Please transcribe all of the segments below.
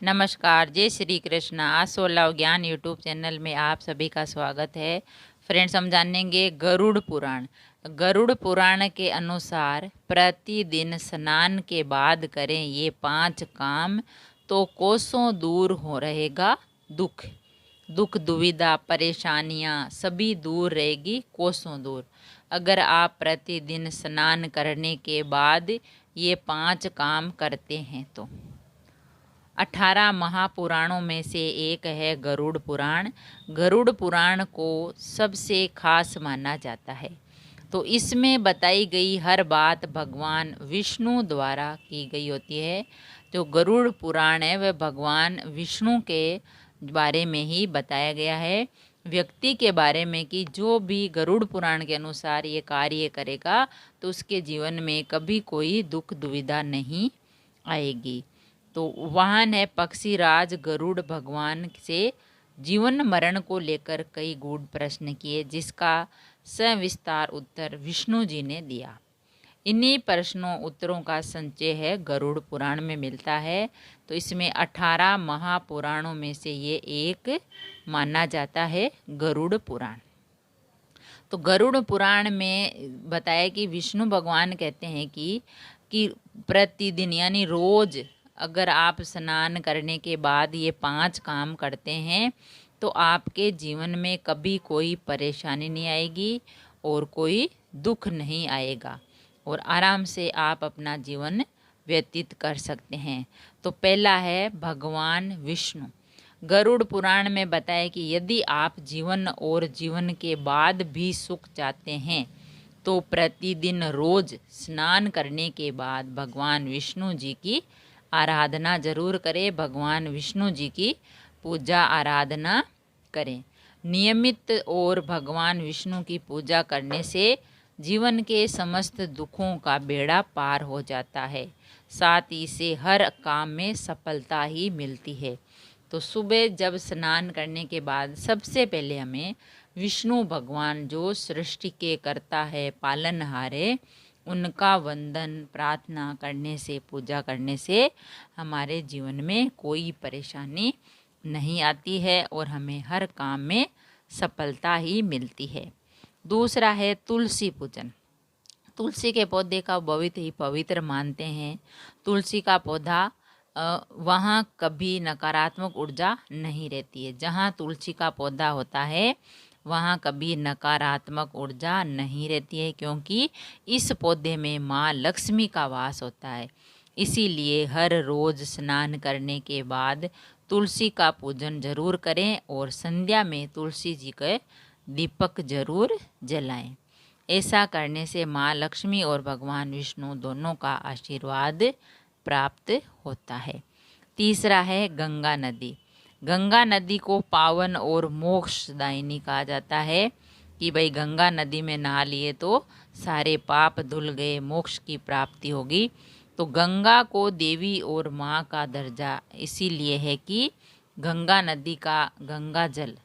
नमस्कार, जय श्री कृष्ण। आज 16 ज्ञान यूट्यूब चैनल में आप सभी का स्वागत है। फ्रेंड्स, हम जानेंगे गरुड़ पुराण। गरुड़ पुराण के अनुसार प्रतिदिन स्नान के बाद करें ये 5 काम तो कोसों दूर हो रहेगा दुख। दुख दुविधा परेशानियां सभी दूर रहेगी, कोसों दूर। अगर आप प्रतिदिन स्नान करने के बाद ये 5 काम करते हैं तो 18 महापुराणों में से एक है गरुड़ पुराण। गरुड़ पुराण को सबसे खास माना जाता है। तो इसमें बताई गई हर बात भगवान विष्णु द्वारा की गई होती है। जो गरुड़ पुराण है वह भगवान विष्णु के बारे में ही बताया गया है, व्यक्ति के बारे में, कि जो भी गरुड़ पुराण के अनुसार ये कार्य करेगा तो उसके जीवन में कभी कोई दुख दुविधा नहीं आएगी। तो वाहन है पक्षीराज गरुड़ भगवान से जीवन मरण को लेकर कई गूढ़ प्रश्न किए, जिसका सविस्तार उत्तर विष्णु जी ने दिया। इन्हीं प्रश्नों उत्तरों का संचय है गरुड़ पुराण में मिलता है। तो इसमें 18 महापुराणों में से ये एक माना जाता है गरुड़ पुराण। तो गरुड़ पुराण में बताया कि विष्णु भगवान कहते हैं कि प्रतिदिन यानी रोज अगर आप स्नान करने के बाद ये 5 काम करते हैं तो आपके जीवन में कभी कोई परेशानी नहीं आएगी और कोई दुख नहीं आएगा और आराम से आप अपना जीवन व्यतीत कर सकते हैं। तो पहला है भगवान विष्णु। गरुड़ पुराण में बताया कि यदि आप जीवन और जीवन के बाद भी सुख चाहते हैं तो प्रतिदिन रोज स्नान करने के बाद भगवान विष्णु जी की आराधना जरूर करें। भगवान विष्णु जी की पूजा आराधना करें नियमित, और भगवान विष्णु की पूजा करने से जीवन के समस्त दुखों का बेड़ा पार हो जाता है। साथ ही से हर काम में सफलता ही मिलती है। तो सुबह जब स्नान करने के बाद सबसे पहले हमें विष्णु भगवान जो सृष्टि के कर्ता है, पालनहार है, उनका वंदन प्रार्थना करने से, पूजा करने से हमारे जीवन में कोई परेशानी नहीं आती है और हमें हर काम में सफलता ही मिलती है। दूसरा है तुलसी पूजन। तुलसी के पौधे का बहुत ही पवित्र मानते हैं। तुलसी का पौधा वहाँ कभी नकारात्मक ऊर्जा नहीं रहती है। जहाँ तुलसी का पौधा होता है वहाँ कभी नकारात्मक ऊर्जा नहीं रहती है, क्योंकि इस पौधे में माँ लक्ष्मी का वास होता है। इसीलिए हर रोज़ स्नान करने के बाद तुलसी का पूजन जरूर करें और संध्या में तुलसी जी के दीपक जरूर जलाएं। ऐसा करने से माँ लक्ष्मी और भगवान विष्णु दोनों का आशीर्वाद प्राप्त होता है। तीसरा है गंगा नदी। गंगा नदी को पावन और मोक्षदायिनी कहा जाता है कि भाई गंगा नदी में नहा लिए तो सारे पाप धुल गए, मोक्ष की प्राप्ति होगी। तो गंगा को देवी और माँ का दर्जा इसीलिए है कि गंगा नदी का गंगा जल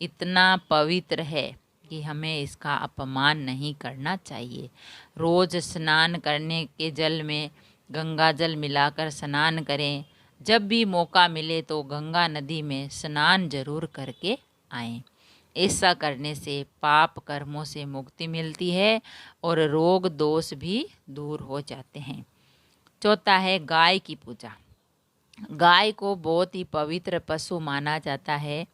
इतना पवित्र है कि हमें इसका अपमान नहीं करना चाहिए। रोज़ स्नान करने के जल में गंगा जल मिलाकर स्नान करें। जब भी मौका मिले तो गंगा नदी में स्नान जरूर करके आएं। ऐसा करने से पाप कर्मों से मुक्ति मिलती है और रोग दोष भी दूर हो जाते हैं। चौथा है गाय की पूजा। गाय को बहुत ही पवित्र पशु माना जाता है।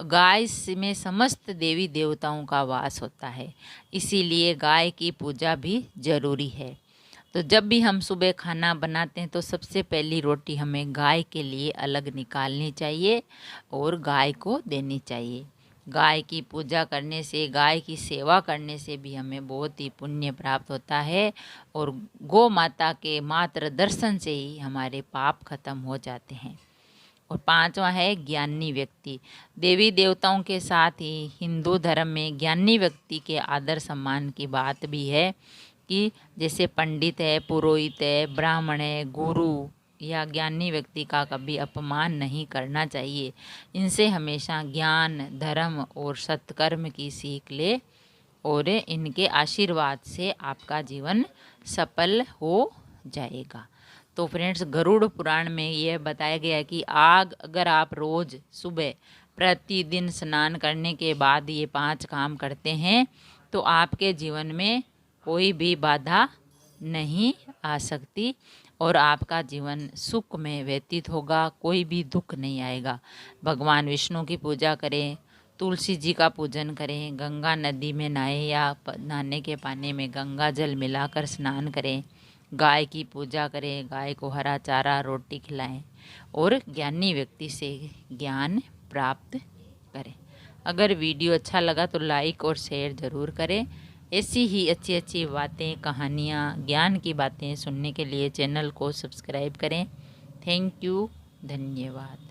गाय में समस्त देवी देवताओं का वास होता है, इसीलिए गाय की पूजा भी जरूरी है। तो जब भी हम सुबह खाना बनाते हैं तो सबसे पहली रोटी हमें गाय के लिए अलग निकालनी चाहिए और गाय को देनी चाहिए। गाय की पूजा करने से, गाय की सेवा करने से भी हमें बहुत ही पुण्य प्राप्त होता है और गौ माता के मात्र दर्शन से ही हमारे पाप खत्म हो जाते हैं। और पांचवा है ज्ञानी व्यक्ति। देवी देवताओं के साथ ही हिंदू धर्म में ज्ञानी व्यक्ति के आदर सम्मान की बात भी है कि जैसे पंडित है, पुरोहित है, ब्राह्मण है, गुरु या ज्ञानी व्यक्ति का कभी अपमान नहीं करना चाहिए। इनसे हमेशा ज्ञान, धर्म और सत्कर्म की सीख ले और इनके आशीर्वाद से आपका जीवन सफल हो जाएगा। तो फ्रेंड्स, गरुड़ पुराण में यह बताया गया है कि आग अगर आप रोज़ सुबह प्रतिदिन स्नान करने के बाद ये 5 काम करते हैं तो आपके जीवन में कोई भी बाधा नहीं आ सकती और आपका जीवन सुख में व्यतीत होगा, कोई भी दुख नहीं आएगा। भगवान विष्णु की पूजा करें, तुलसी जी का पूजन करें, गंगा नदी में नहाएं या नहाने के पानी में गंगा जल मिलाकर स्नान करें, गाय की पूजा करें, गाय को हरा चारा रोटी खिलाएं और ज्ञानी व्यक्ति से ज्ञान प्राप्त करें। अगर वीडियो अच्छा लगा तो लाइक और शेयर ज़रूर करें। ऐसी ही अच्छी अच्छी बातें, कहानियाँ, ज्ञान की बातें सुनने के लिए चैनल को सब्सक्राइब करें। थैंक यू, धन्यवाद।